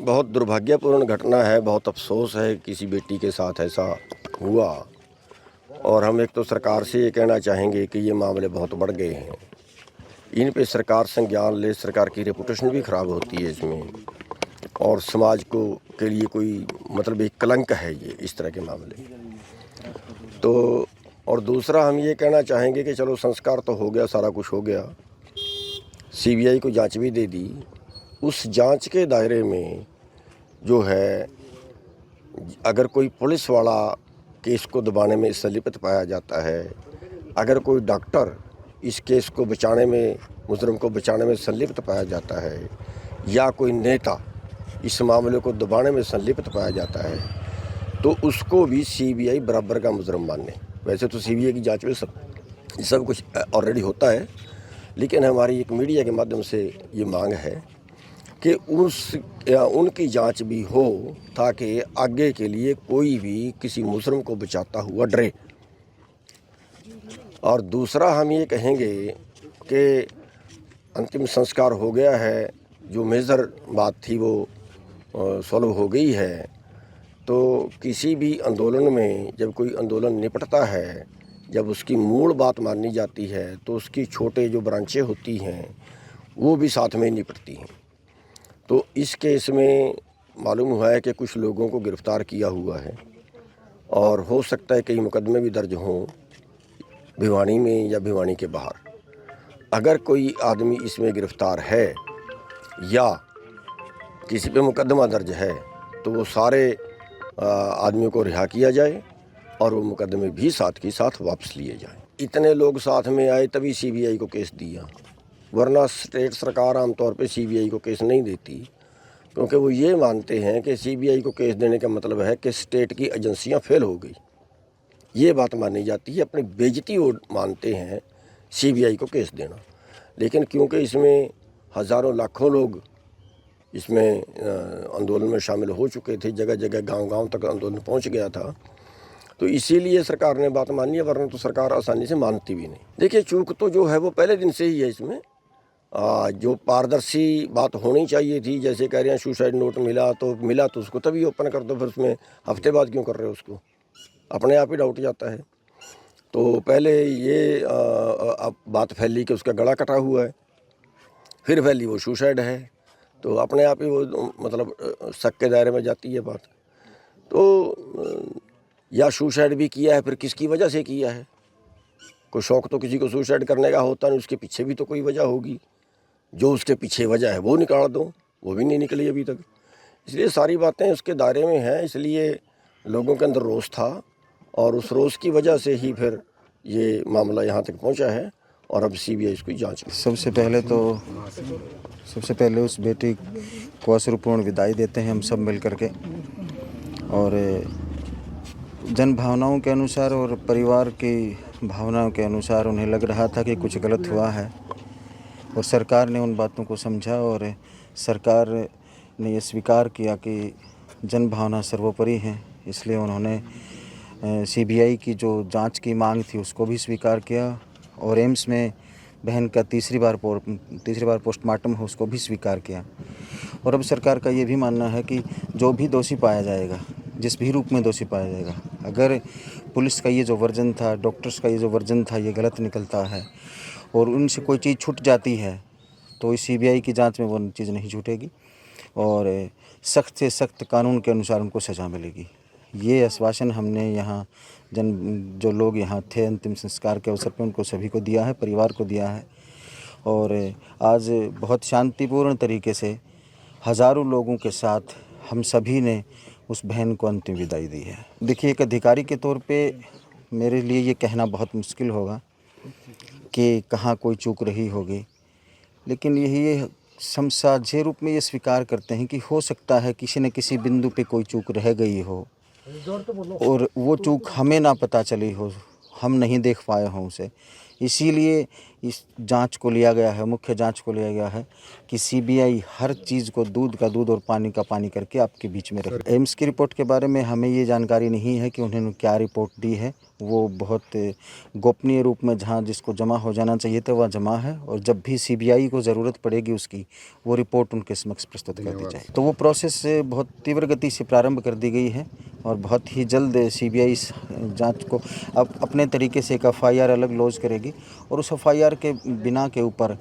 बहुत दुर्भाग्यपूर्ण घटना है, बहुत अफ़सोस है किसी बेटी के साथ ऐसा हुआ। और हम एक तो सरकार से ये कहना चाहेंगे कि ये मामले बहुत बढ़ गए हैं, इन पे सरकार संज्ञान ले। सरकार की रेपुटेशन भी ख़राब होती है इसमें, और समाज को के लिए कोई मतलब एक कलंक है ये इस तरह के मामले। तो और दूसरा हम ये कहना चाहेंगे कि चलो संस्कार तो हो गया, सारा कुछ हो गया, सीबीआई को जांच भी दे दी। उस जांच के दायरे में जो है, अगर कोई पुलिस वाला केस को दबाने में संलिप्त पाया जाता है, अगर कोई डॉक्टर इस केस को बचाने में, मुजरिम को बचाने में संलिप्त पाया जाता है, या कोई नेता इस मामले को दबाने में संलिप्त पाया जाता है, तो उसको भी सीबीआई बराबर का मुजरिम माने। वैसे तो सीबीआई की जांच में सब कुछ ऑलरेडी होता है, लेकिन हमारी एक मीडिया के माध्यम से ये मांग है कि उनकी जांच भी हो, ताकि आगे के लिए कोई भी किसी मुजरिम को बचाता हुआ डरे। और दूसरा हम ये कहेंगे कि अंतिम संस्कार हो गया है, जो मेजर बात थी वो सॉल्व हो गई है। तो किसी भी आंदोलन में जब कोई आंदोलन निपटता है, जब उसकी मूल बात मानी जाती है, तो उसकी छोटे जो ब्रांचें होती हैं वो भी साथ में निपटती हैं। तो इस केस में मालूम हुआ है कि कुछ लोगों को गिरफ़्तार किया हुआ है, और हो सकता है कई मुकदमे भी दर्ज हों भिवानी में या भिवानी के बाहर। अगर कोई आदमी इसमें गिरफ़्तार है या किसी पे मुकदमा दर्ज है, तो वो सारे आदमियों को रिहा किया जाए और वो मुकदमे भी साथ के साथ वापस लिए जाएं। इतने लोग साथ में आए तभी सीबीआई को केस दिया, वरना स्टेट सरकार आमतौर पे सीबीआई को केस नहीं देती, क्योंकि वो ये मानते हैं कि सीबीआई को केस देने का मतलब है कि स्टेट की एजेंसियां फेल हो गई। ये बात मानी जाती है, अपनी बेइज्जती वो मानते हैं सीबीआई को केस देना। लेकिन क्योंकि इसमें हज़ारों लाखों लोग इसमें आंदोलन में शामिल हो चुके थे, जगह जगह गांव-गांव तक आंदोलन पहुंच गया था, तो इसीलिए सरकार ने बात मानी है, वरना तो सरकार आसानी से मानती भी नहीं। देखिए, चूक तो जो है वो पहले दिन से ही है इसमें। जो पारदर्शी बात होनी चाहिए थी, जैसे कह रहे हैं सुसाइड नोट मिला तो उसको तभी ओपन कर दो, फिर उसमें हफ्ते बाद क्यों कर रहे हो उसको? अपने आप ही डाउट जाता है। तो पहले ये अब बात फैली कि उसका गला कटा हुआ है, फिर फैली वो सुसाइड है, तो अपने आप ही वो मतलब शक के दायरे में जाती है बात। तो या सुसाइड भी किया है, फिर किसकी वजह से किया है? कोई शौक़ तो किसी को सुसाइड करने का होता नहीं, उसके पीछे भी तो कोई वजह होगी। जो उसके पीछे वजह है वो निकाल दो, वो भी नहीं निकली अभी तक। इसलिए सारी बातें उसके दायरे में हैं, इसलिए लोगों के अंदर रोष था, और उस रोष की वजह से ही फिर ये मामला यहाँ तक पहुँचा है, और अब सीबीआई इसकी जांच में। सबसे पहले उस बेटी को अश्रुपूर्ण विदाई देते हैं हम सब मिल करके, और जन भावनाओं के अनुसार और परिवार की भावनाओं के अनुसार उन्हें लग रहा था कि कुछ गलत हुआ है, और सरकार ने उन बातों को समझा, और सरकार ने ये स्वीकार किया कि जन भावना सर्वोपरि है। इसलिए उन्होंने सीबीआई की जो जांच की मांग थी उसको भी स्वीकार किया, और एम्स में बहन का तीसरी बार पोस्टमार्टम हो उसको भी स्वीकार किया। और अब सरकार का ये भी मानना है कि जो भी दोषी पाया जाएगा, जिस भी रूप में दोषी पाया जाएगा, अगर पुलिस का ये जो वर्जन था, डॉक्टर्स का ये जो वर्जन था, ये गलत निकलता है और उनसे कोई चीज़ छूट जाती है, तो इस सीबीआई की जांच में वो चीज़ नहीं छूटेगी, और सख्त से सख्त कानून के अनुसार उनको सज़ा मिलेगी। ये आश्वासन हमने यहाँ जो लोग यहाँ थे अंतिम संस्कार के अवसर पर, उनको सभी को दिया है, परिवार को दिया है। और आज बहुत शांतिपूर्ण तरीके से हज़ारों लोगों के साथ हम सभी ने उस बहन को अंतिम विदाई दी है। देखिए, एक अधिकारी के तौर पे मेरे लिए ये कहना बहुत मुश्किल होगा कि कहाँ कोई चूक रही होगी, लेकिन यही हम साझे रूप में ये स्वीकार करते हैं कि हो सकता है किसी न किसी बिंदु पे कोई चूक रह गई हो, और वो चूक हमें ना पता चली हो, हम नहीं देख पाए हों उसे। इसीलिए इस जांच को लिया गया है, मुख्य जांच को लिया गया है कि सीबीआई हर चीज़ को दूध का दूध और पानी का पानी करके आपके बीच में रखे। एम्स की रिपोर्ट के बारे में हमें ये जानकारी नहीं है कि उन्होंने क्या रिपोर्ट दी है, वो बहुत गोपनीय रूप में जहाँ जिसको जमा हो जाना चाहिए था वह जमा है, और जब भी सीबीआई को ज़रूरत पड़ेगी उसकी, वो रिपोर्ट उनके समक्ष प्रस्तुत कर दी जाए। तो वो प्रोसेस बहुत तीव्र गति से प्रारंभ कर दी गई है और बहुत ही जल्द सीबीआई इस जांच को अब अपने तरीके से एक एफआईआर अलग लॉन्च करेगी, और उस एफआईआर के बिना के ऊपर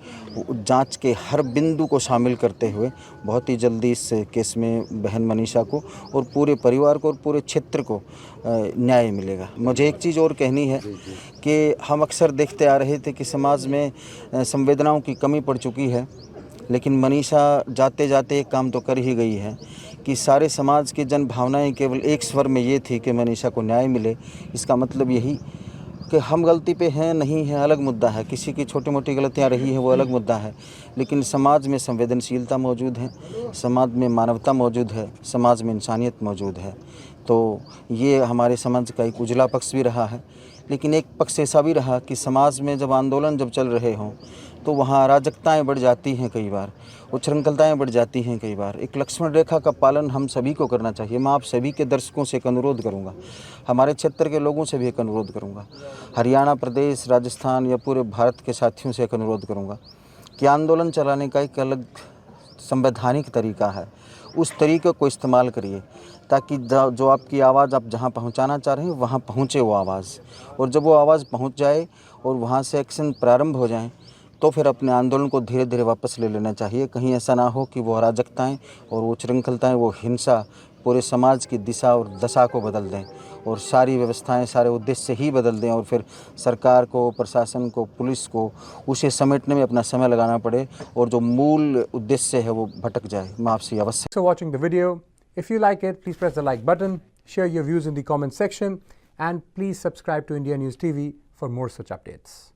जांच के हर बिंदु को शामिल करते हुए बहुत ही जल्दी इस केस में बहन मनीषा को और पूरे परिवार को और पूरे क्षेत्र को न्याय मिलेगा। मुझे एक चीज़ और कहनी है कि हम अक्सर देखते आ रहे थे कि समाज में संवेदनाओं की कमी पड़ चुकी है, लेकिन मनीषा जाते जाते एक काम तो कर ही गई है कि सारे समाज की जन भावनाएं केवल एक स्वर में ये थी कि मनीषा को न्याय मिले। इसका मतलब यही कि हम गलती पे हैं नहीं है अलग मुद्दा है, किसी की छोटी मोटी गलतियां रही हैं वो अलग मुद्दा है, लेकिन समाज में संवेदनशीलता मौजूद है, समाज में मानवता मौजूद है, समाज में इंसानियत मौजूद है। तो ये हमारे समाज का एक उजला पक्ष भी रहा है, लेकिन एक पक्ष ऐसा भी रहा कि समाज में जब आंदोलन जब चल रहे हों तो वहाँ अराजकताएँ बढ़ जाती हैं, कई बार उच्छृंखलताएँ बढ़ जाती हैं, कई बार एक लक्ष्मण रेखा का पालन हम सभी को करना चाहिए। मैं आप सभी के दर्शकों से एक अनुरोध करूँगा, हमारे क्षेत्र के लोगों से भी एक अनुरोध करूँगा, हरियाणा प्रदेश, राजस्थान या पूरे भारत के साथियों से एक अनुरोध करूँगा कि आंदोलन चलाने का एक अलग संवैधानिक तरीका है, उस तरीके को इस्तेमाल करिए ताकि जो आपकी आवाज़ आप जहाँ पहुँचाना चाह रहे हैं वहाँ पहुँचे वो आवाज़, और जब वो आवाज़ पहुँच जाए और वहाँ से एक्शन प्रारंभ हो जाए तो फिर अपने आंदोलन को धीरे धीरे वापस ले लेना चाहिए। कहीं ऐसा ना हो कि वो अराजकताएँ और वो उच्छृंखलताएँ, वो हिंसा पूरे समाज की दिशा और दशा को बदल दें और सारी व्यवस्थाएं, सारे उद्देश्य ही बदल दें, और फिर सरकार को, प्रशासन को, पुलिस को उसे समेटने में अपना समय लगाना पड़े और जो मूल उद्देश्य है वो भटक जाए। मैं आपसे अवश्य। So watching the video. If you like it, please press the like button, share your views in the comment section, and please subscribe to India News TV for more such updates.